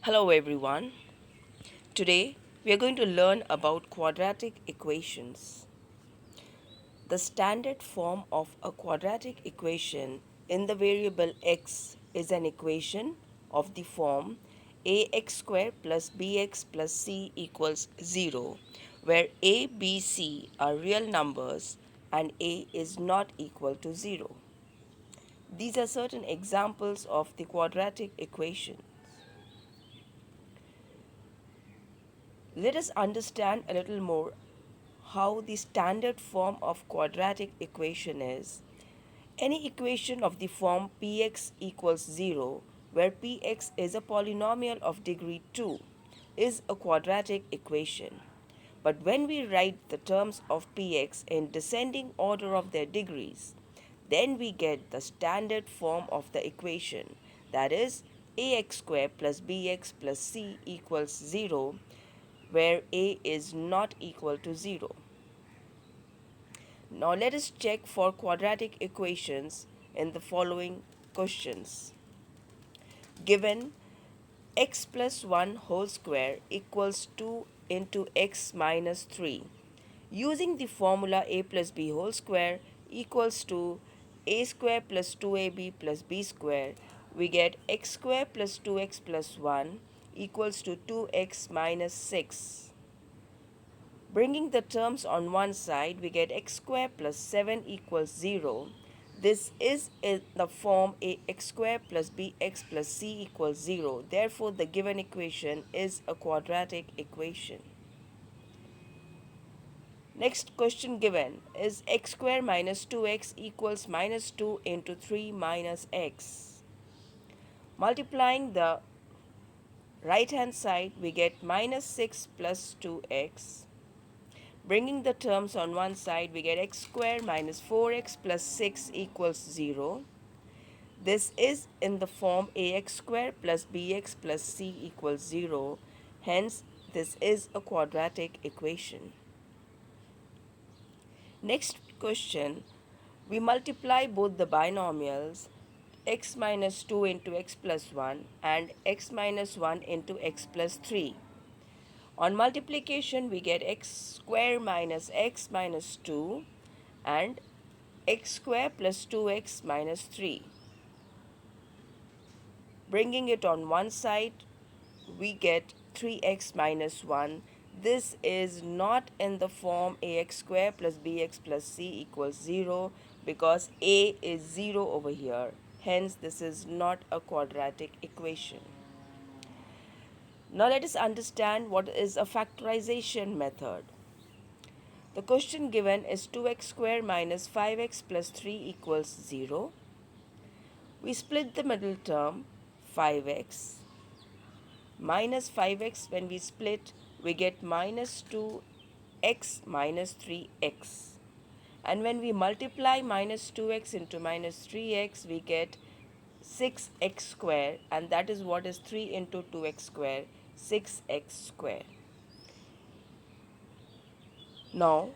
Hello everyone. Today we are going to learn about quadratic equations. The standard form of a quadratic equation in the variable x is an equation of the form ax square plus bx plus c equals 0, where a, b, c are real numbers and a is not equal to 0. These are certain examples of the quadratic equation. Let us understand a little more how the standard form of quadratic equation is. Any equation of the form px equals 0, where px is a polynomial of degree 2, is a quadratic equation. But when we write the terms of px in descending order of their degrees, then we get the standard form of the equation, that is ax square plus bx plus c equals 0, where a is not equal to 0. Now let us check for quadratic equations in the following questions. Given x plus 1 whole square equals 2 into x minus 3. Using the formula a plus b whole square equals to a square plus 2ab plus b square, we get x square plus 2x plus 1 equals to 2x minus 6. Bringing the terms on one side, we get x square plus 7 equals 0. This is in the form ax square plus bx plus c equals 0. Therefore, the given equation is a quadratic equation. Next question given is x square minus 2x equals minus 2 into 3 minus x. Multiplying the right hand side, we get minus 6 plus 2x. Bringing the terms on one side, we get x square minus 4x plus 6 equals 0. This is in the form ax square plus bx plus c equals 0. Hence, this is a quadratic equation. Next question, we multiply both the binomials x minus 2 into x plus 1 and x minus 1 into x plus 3. On multiplication, we get x square minus x minus 2 and x square plus 2x minus 3. Bringing it on one side, we get 3x minus 1. This is not in the form ax square plus bx plus c equals 0 because a is 0 over here. Hence, this is not a quadratic equation. Now let us understand what is a factorization method. The question given is 2x square minus 5x plus 3 equals 0. We split the middle term 5x. Minus 5x, when we split, we get minus 2x minus 3x. And when we multiply minus 2x into minus 3x, we get 6x square, and that is what is 3 into 2x square, 6x square. Now,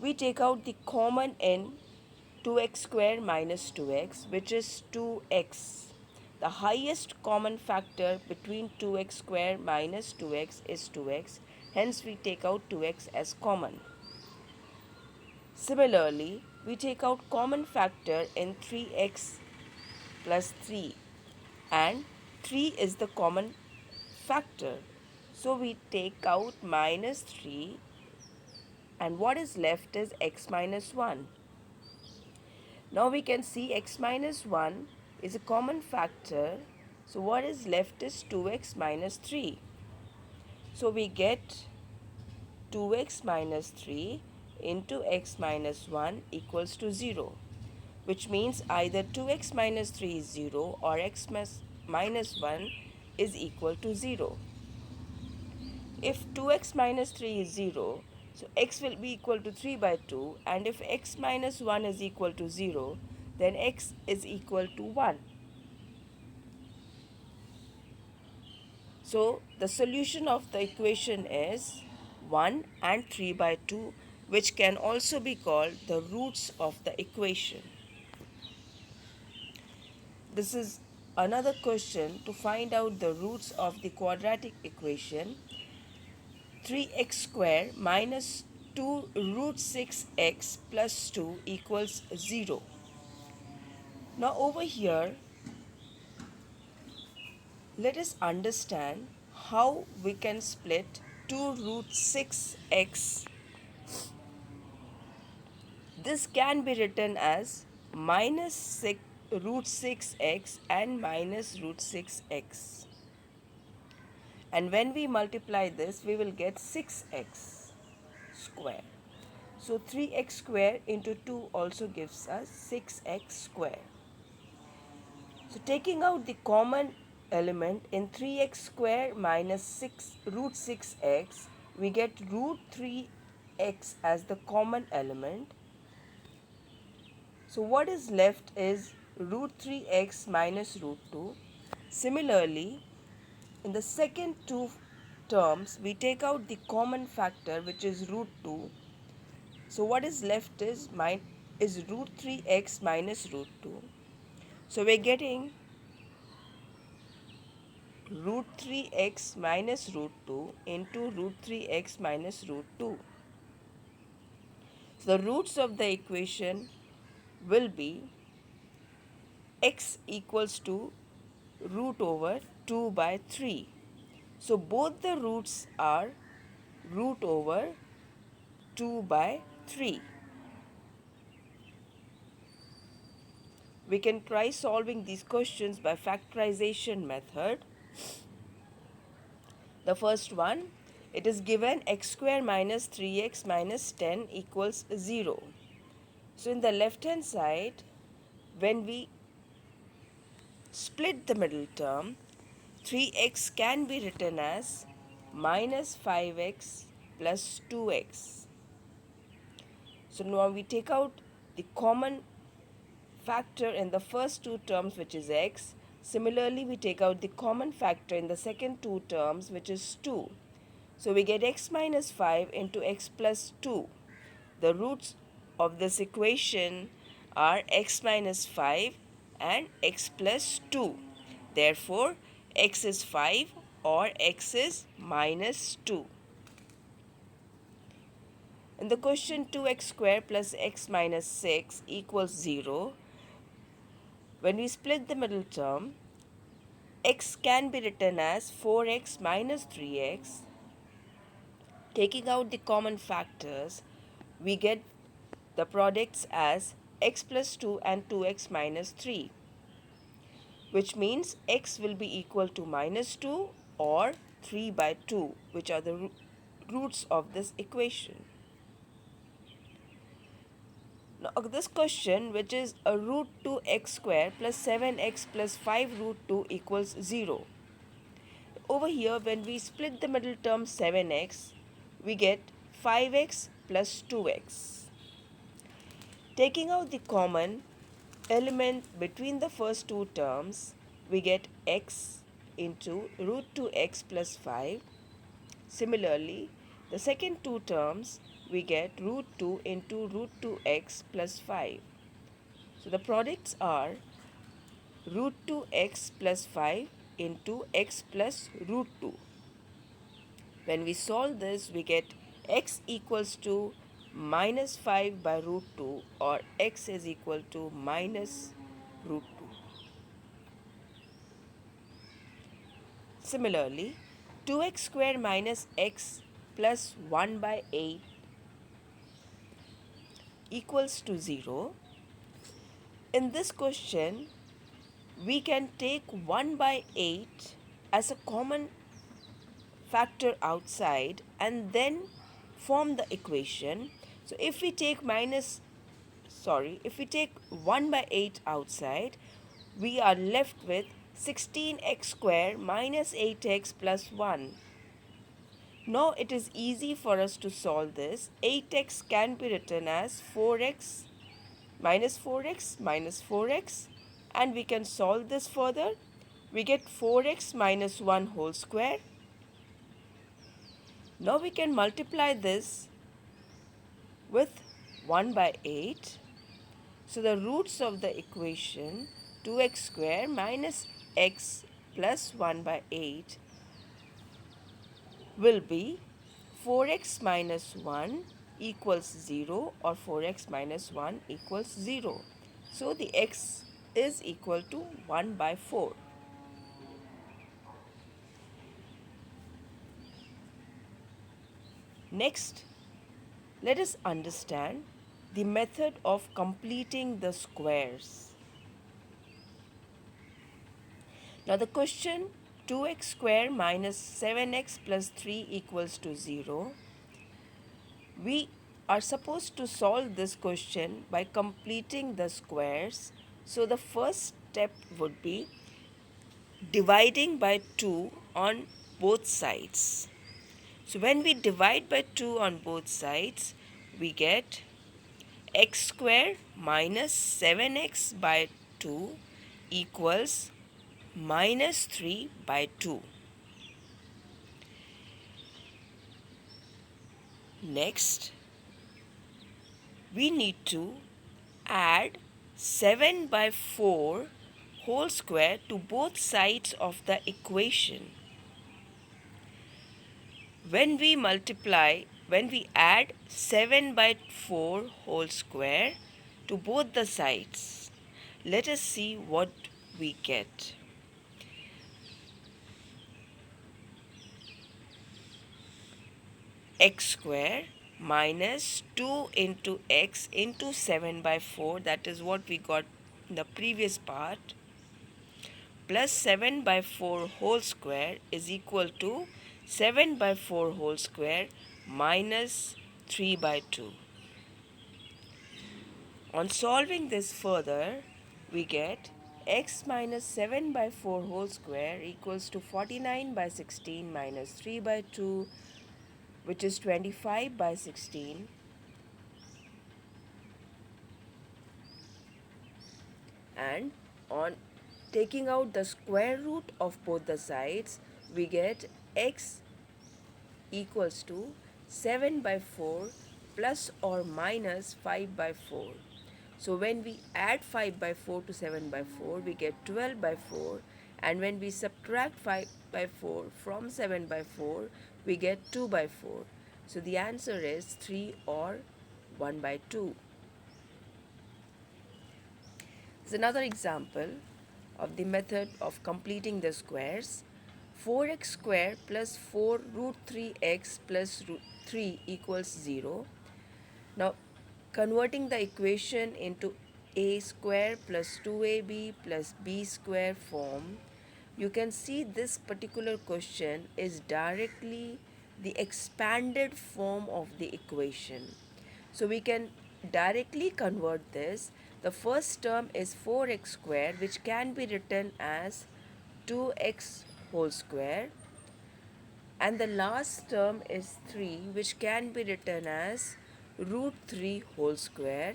we take out the common in 2x square minus 2x, which is 2x. The highest common factor between 2x square minus 2x is 2x. Hence, we take out 2x as common. Similarly, we take out common factor in 3x plus 3, and 3 is the common factor. So, we take out minus 3, and what is left is x minus 1. Now we can see x minus 1 is a common factor. So what is left is 2x minus 3. So we get 2x minus 3 into x minus 1 equals to 0, which means either 2x minus 3 is 0 or x minus 1 is equal to 0. If 2x minus 3 is 0, so x will be equal to 3 by 2, and if x minus 1 is equal to 0, then x is equal to 1. So the solution of the equation is 1 and 3 by 2, which can also be called the roots of the equation. This is another question to find out the roots of the quadratic equation 3x square minus 2 root 6x plus 2 equals 0. Now over here, let us understand how we can split 2 root 6x. This can be written as minus root 6x and minus root 6x. And when we multiply this, we will get 6x square. So 3x square into 2 also gives us 6x square. So taking out the common element in 3x square minus 6 root 6x, we get root 3x as the common element. So what is left is root 3x minus root 2. Similarly, in the second two terms, we take out the common factor which is root 2. So what is left is root 3x minus root 2. So we're getting root 3x minus root 2 into root 3x minus root 2. So the roots of the equation will be x equals to root over 2 by 3. So both the roots are root over 2 by 3. We can try solving these questions by factorization method. The first one, it is given x square minus 3x minus 10 equals 0. So in the left hand side, when we split the middle term, 3x can be written as minus 5x plus 2x. So now we take out the common factor in the first two terms, which is x. Similarly, we take out the common factor in the second two terms, which is 2. So we get x minus 5 into x plus 2. The roots of this equation are x minus 5 and x plus 2. Therefore, x is 5 or x is minus 2. In the question 2x square plus x minus 6 equals 0, when we split the middle term, x can be written as 4x minus 3x. Taking out the common factors, we get the products as x plus 2 and 2x minus 3, which means x will be equal to minus 2 or 3 by 2, which are the roots of this equation. Now this question, which is a root 2x square plus 7x plus 5 root 2 equals 0. Over here, when we split the middle term 7x, we get 5x plus 2x. Taking out the common element between the first two terms, we get x into root 2x plus 5. Similarly, the second two terms, we get root 2 into root 2x plus 5. So the products are root 2x plus 5 into x plus root 2. When we solve this, we get x equals to minus 5 by root 2, or x is equal to minus root 2. Similarly, 2x square minus x plus 1 by 8 equals to 0. In this question, we can take 1 by 8 as a common factor outside and then form the equation. So if we take 1 by 8 outside, we are left with 16x square minus 8x plus 1. Now it is easy for us to solve this. 8x can be written as 4x minus 4x, and we can solve this further. We get 4x minus 1 whole square. Now we can multiply this with 1 by 8. So the roots of the equation 2x square minus x plus 1 by 8 will be 4x minus 1 equals 0 or 4x minus 1 equals 0. So the x is equal to 1 by 4. Next, let us understand the method of completing the squares. Now the question 2x square minus 7x plus 3 equals to 0. We are supposed to solve this question by completing the squares. So the first step would be dividing by 2 on both sides. So when we divide by 2 on both sides, we get x square minus 7x by 2 equals minus 3 by 2. Next, we need to add 7 by 4 whole square to both sides of the equation. When we add 7 by 4 whole square to both the sides, let us see what we get. X square minus 2 into x into 7 by 4, that is what we got in the previous part, plus 7 by 4 whole square is equal to 7 by 4 whole square minus 3 by 2. On solving this further, we get x minus 7 by 4 whole square equals to 49 by 16 minus 3 by 2, which is 25 by 16. And on taking out the square root of both the sides, we get x equals to 7 by 4 plus or minus 5 by 4. So when we add 5 by 4 to 7 by 4, we get 12 by 4, and when we subtract 5 by 4 from 7 by 4, we get 2 by 4. So the answer is 3 or 1 by 2. This is another example of the method of completing the squares. 4x square plus 4 root 3x plus root 3 equals 0. Now, converting the equation into a square plus 2ab plus b square form, you can see this particular question is directly the expanded form of the equation. So we can directly convert this. The first term is 4x square, which can be written as 2x whole square, and the last term is 3, which can be written as root 3 whole square.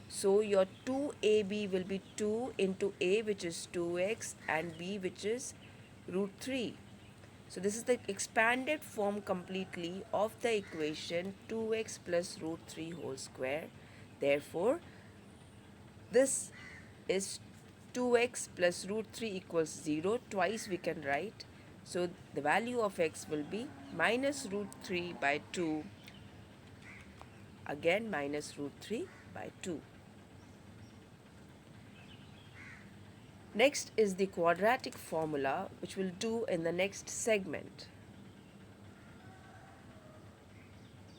So your 2ab will be 2 into a, which is 2x, and b, which is root 3. So this is the expanded form completely of the equation 2x plus root 3 whole square. Therefore, this is 2x plus root 3 equals 0. Twice we can write. So the value of x will be minus root 3 by 2. Again minus root 3 by 2. Next is the quadratic formula, which we'll do in the next segment.